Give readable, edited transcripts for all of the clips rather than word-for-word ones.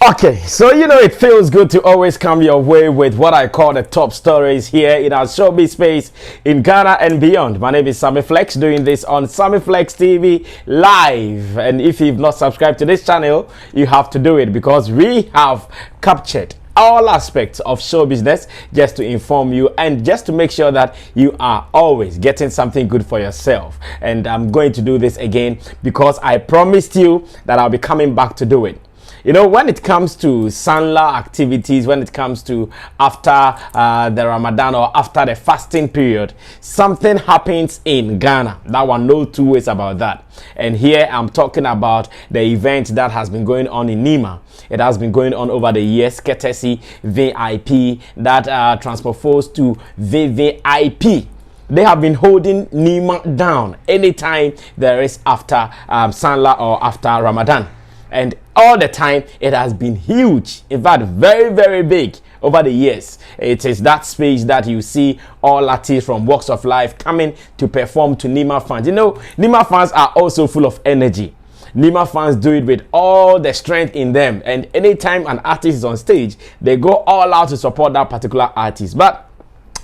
Okay, so you know it feels good to always come your way with what I call the top stories here in our showbiz space in Ghana and beyond. My name is Sammy Flex, doing this on Sammy Flex TV live. And if you've not subscribed to this channel, you have to do it because we have captured all aspects of show business just to inform you and just to make sure that you are always getting something good for yourself. And I'm going to do this again because I promised you that I'll be coming back to do it. You know, when it comes to Sanla activities, when it comes to after the Ramadan or after the fasting period, something happens in Ghana. That one, no two ways about that. And here I'm talking about the event that has been going on in Nima. It has been going on over the years, courtesy VIP, that transposed to VVIP. They have been holding Nima down anytime there is after Sanla or after Ramadan. And all the time, it has been huge. In fact, very, very big over the years. It is that space that you see all artists from walks of life coming to perform to Nima fans. You know, Nima fans are also full of energy. Nima fans do it with all the strength in them. And anytime an artist is on stage, they go all out to support that particular artist. But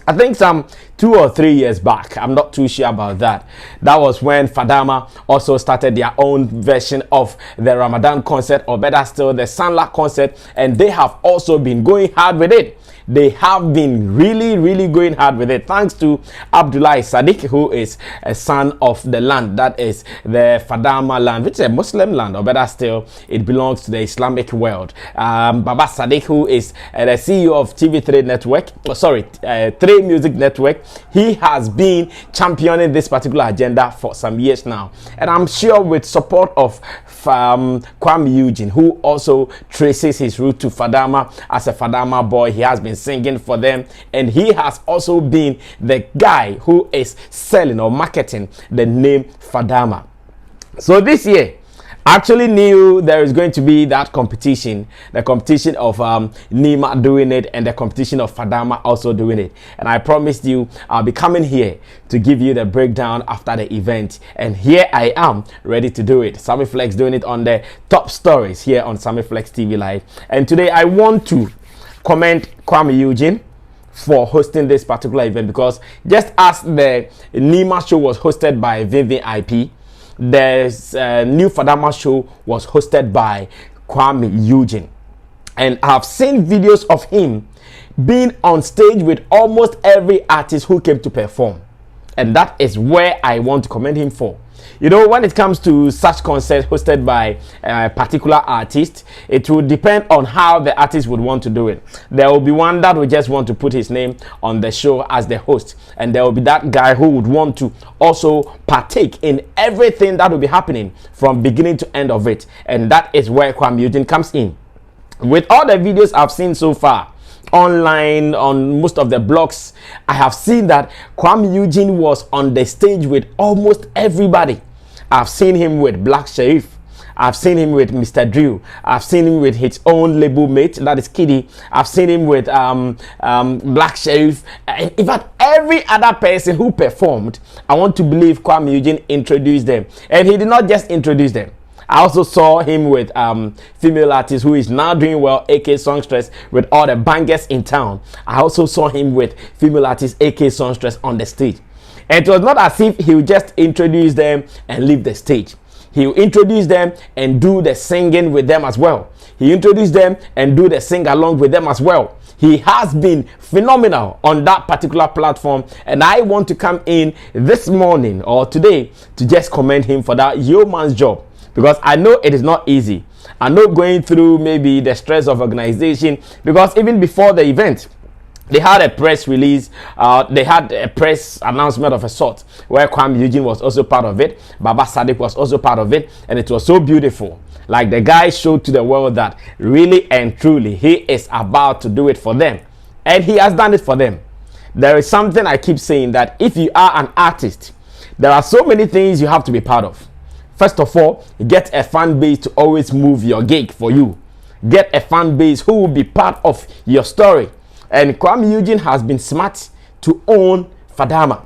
I think some 2 or 3 years back, I'm not too sure about that. That was when Fadama also started their own version of the Ramadan concert, or better still, the Sanla concert, and they have also been going hard with it. They have been really going hard with it, thanks to Abdullah Sadiq, who is a son of the land, that is the Fadama land, which is a Muslim land, or better still, it belongs to the Islamic world. Baba Sadiq, who is the CEO of TV3 Network, 3 Music Network, he has been championing this particular agenda for some years now. And I'm sure with support of Kuami Eugene, who also traces his root to Fadama as a Fadama boy, he has been singing for them, and he has also been the guy who is selling or marketing the name Fadama. So this year, I actually knew there is going to be that competition, the competition of Nima doing it and the competition of Fadama also doing it. And I promised you I'll be coming here to give you the breakdown after the event. And here I am ready to do it. Sammy Flex doing it on the top stories here on Sammy Flex TV Live. And today I want to commend Kuami Eugene for hosting this particular event, because just as the Nima show was hosted by VVIP, the new Fadama show was hosted by Kuami Eugene. And I've seen videos of him being on stage with almost every artist who came to perform. And that is where I want to commend him for. You know, when it comes to such concerts hosted by a particular artist, it will depend on how the artist would want to do it. There will be one that will just want to put his name on the show as the host, and there will be that guy who would want to also partake in everything that will be happening from beginning to end of it. And that is where Kuami Eugene comes in. With all the videos I've seen so far online, on most of the blogs, I have seen that Kuami Eugene was on the stage with almost everybody. I've seen him with Black Sherif, I've seen him with Mr. Drew, I've seen him with his own label mate, that is Kiddy, I've seen him with Black Sherif. In fact, every other person who performed, I want to believe Kuami Eugene introduced them. And he did not just introduce them. I also saw him with female artist who is now doing well, AK Songstress, with all the bangers in town. I also saw him with female artist AK Songstress on the stage. And it was not as if he would just introduce them and leave the stage. He will introduce them and do the singing with them as well. He introduced them and do the sing along with them as well. He has been phenomenal on that particular platform, and I want to come in this morning or today to just commend him for that yeoman's job, because I know it is not easy. I know going through maybe the stress of organization, because even before the event, they had a press release, they had a press announcement of a sort where Kuami Eugene was also part of it, Baba Sadiq was also part of it, and it was so beautiful. Like the guy showed to the world that really and truly he is about to do it for them, and he has done it for them. There is something I keep saying, that if you are an artist, there are so many things you have to be part of. First of all, get a fan base to always move your gig for you. Get a fan base who will be part of your story. And Kuami Eugene has been smart to own Fadama.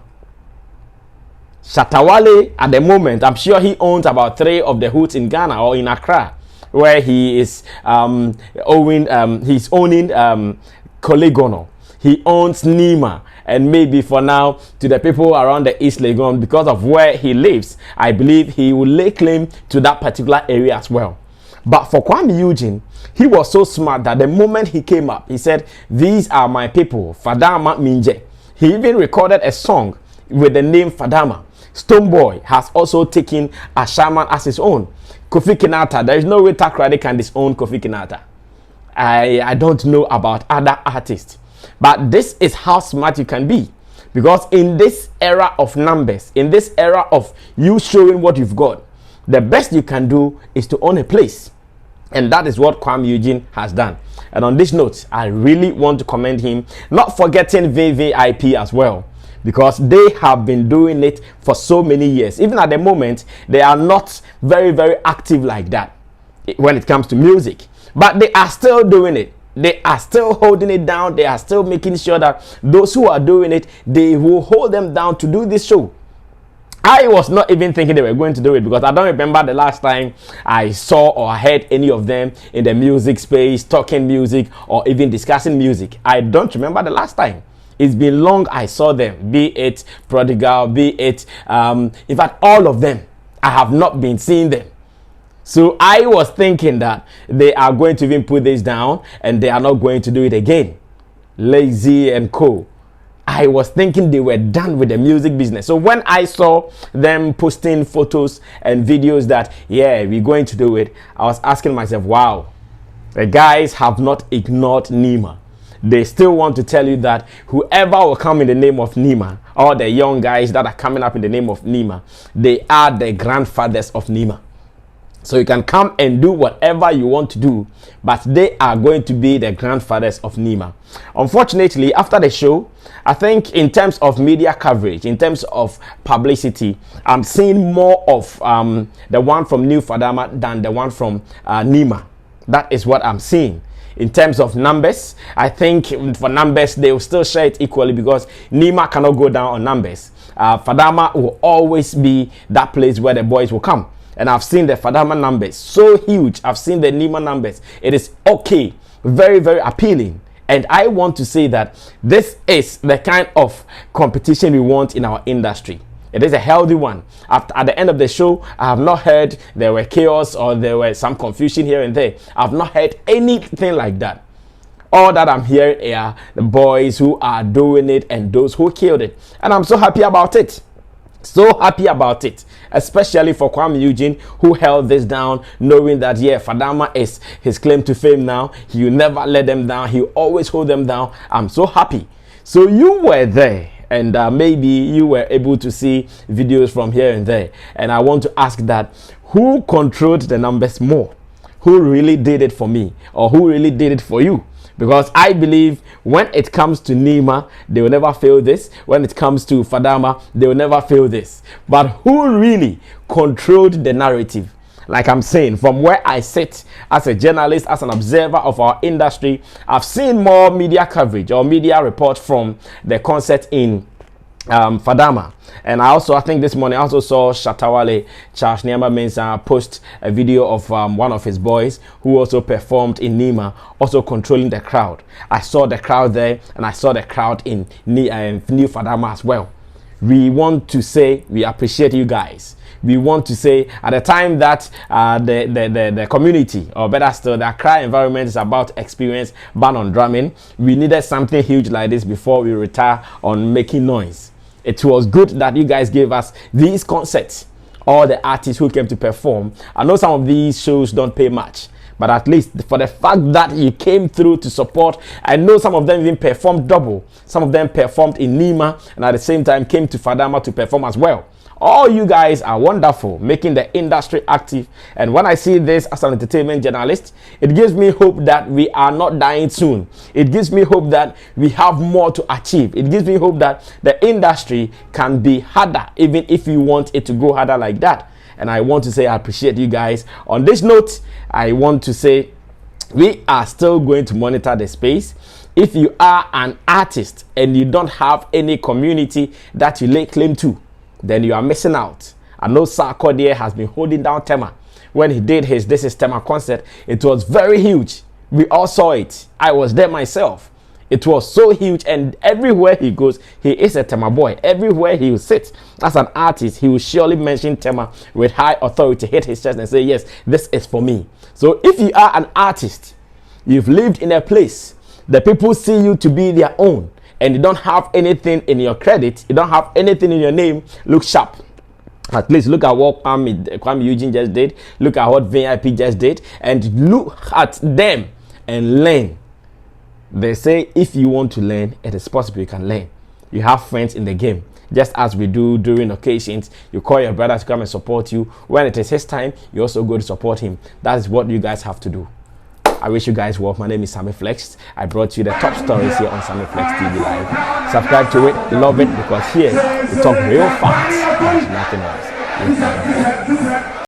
Shatawale, at the moment, I'm sure he owns about 3 of the hoods in Ghana or in Accra, where he is owning Kolegono. He owns Nima, and maybe for now, to the people around the East Legon, because of where he lives, I believe he will lay claim to that particular area as well. But for Kuami Eugene, he was so smart that the moment he came up, he said, "These are my people, Fadama Minje." He even recorded a song with the name Fadama. Stonebwoy has also taken a shaman as his own. Kofi Kinata, there is no way Takrade can disown Kofi Kinata. I don't know about other artists. But this is how smart you can be. Because in this era of numbers, in this era of you showing what you've got, the best you can do is to own a place. And that is what Kuami Eugene has done. And on this note, I really want to commend him, not forgetting VVIP as well, because they have been doing it for so many years. Even at the moment, they are not very, very active like that when it comes to music. But they are still doing it. They are still holding it down. They are still making sure that those who are doing it, they will hold them down to do this show. I was not even thinking they were going to do it, because I don't remember the last time I saw or heard any of them in the music space, talking music or even discussing music. I don't remember the last time. It's been long I saw them, be it Prodigal, be it, in fact, all of them. I have not been seeing them. So I was thinking that they are going to even put this down and they are not going to do it again. Lazy and co. I was thinking they were done with the music business. So when I saw them posting photos and videos that, yeah, we're going to do it, I was asking myself, wow, the guys have not ignored Nima. They still want to tell you that whoever will come in the name of Nima, or the young guys that are coming up in the name of Nima, they are the grandfathers of Nima. So you can come and do whatever you want to do, but they are going to be the grandfathers of Nima. Unfortunately, after the show, I think in terms of media coverage, in terms of publicity, I'm seeing more of the one from New Fadama than the one from Nima. That is what I'm seeing. In terms of numbers, I think for numbers, they will still share it equally, because Nima cannot go down on numbers. Fadama will always be that place where the boys will come. And I've seen the Fadama numbers so huge. I've seen the Nima numbers. It is okay. Very, very appealing. And I want to say that this is the kind of competition we want in our industry. It is a healthy one. At the end of the show, I have not heard there were chaos or there were some confusion here and there. I've not heard anything like that. All that I'm hearing are the boys who are doing it and those who killed it. And I'm so happy about it. So happy about it, especially for Kuami Eugene, who held this down, knowing that, yeah, Fadama is his claim to fame now. He will never let them down. He will always hold them down. I'm so happy. So you were there, and maybe you were able to see videos from here and there. And I want to ask that, who controlled the numbers more? Who really did it for me, or who really did it for you? Because I believe when it comes to Nima, they will never fail this. When it comes to Fadama, they will never fail this. But who really controlled the narrative? Like I'm saying, from where I sit as a journalist, as an observer of our industry, I've seen more media coverage or media reports from the concert in Fadama. And I think this morning I also saw Shatawale Charles Nima Mensah post a video of one of his boys who also performed in Nima, also controlling the crowd. I saw the crowd there, and I saw the crowd in New Fadama as well. We want to say we appreciate you guys. We want to say at the time that the community, or better still, the Accra environment is about to experience ban on drumming, we needed something huge like this before we retire on making noise. It was good that you guys gave us these concerts, all the artists who came to perform. I know some of these shows don't pay much, but at least for the fact that you came through to support, I know some of them even performed double. Some of them performed in Nima, and at the same time came to Fadama to perform as well. All you guys are wonderful, making the industry active. And when I see this as an entertainment journalist, it gives me hope that we are not dying soon. It gives me hope that we have more to achieve. It gives me hope that the industry can be harder, even if you want it to go harder like that. and I want to say I appreciate you guys. On this note, I want to say we are still going to monitor the space. If you are an artist and you don't have any community that you lay claim to, then you are missing out. I know Sarkodie has been holding down Tema. When he did his This Is Tema concert, it was very huge. We all saw it. I was there myself. It was so huge, and everywhere he goes, he is a Tema boy. Everywhere he will sit as an artist, he will surely mention Tema with high authority, hit his chest and say, yes, this is for me. So if you are an artist, you've lived in a place, the people see you to be their own, and you don't have anything in your credit, you don't have anything in your name, look sharp. At least look at what Kuami Eugene just did. Look at what VVIP just did. And look at them and learn. They say if you want to learn, it is possible you can learn. You have friends in the game. Just as we do during occasions, you call your brother to come and support you. When it is his time, you also go to support him. That is what you guys have to do. I wish you guys well. My name is Sammy Flex. I brought you the top stories here on Sammy Flex TV Live. Subscribe to it, love it, because here we talk real facts and nothing else.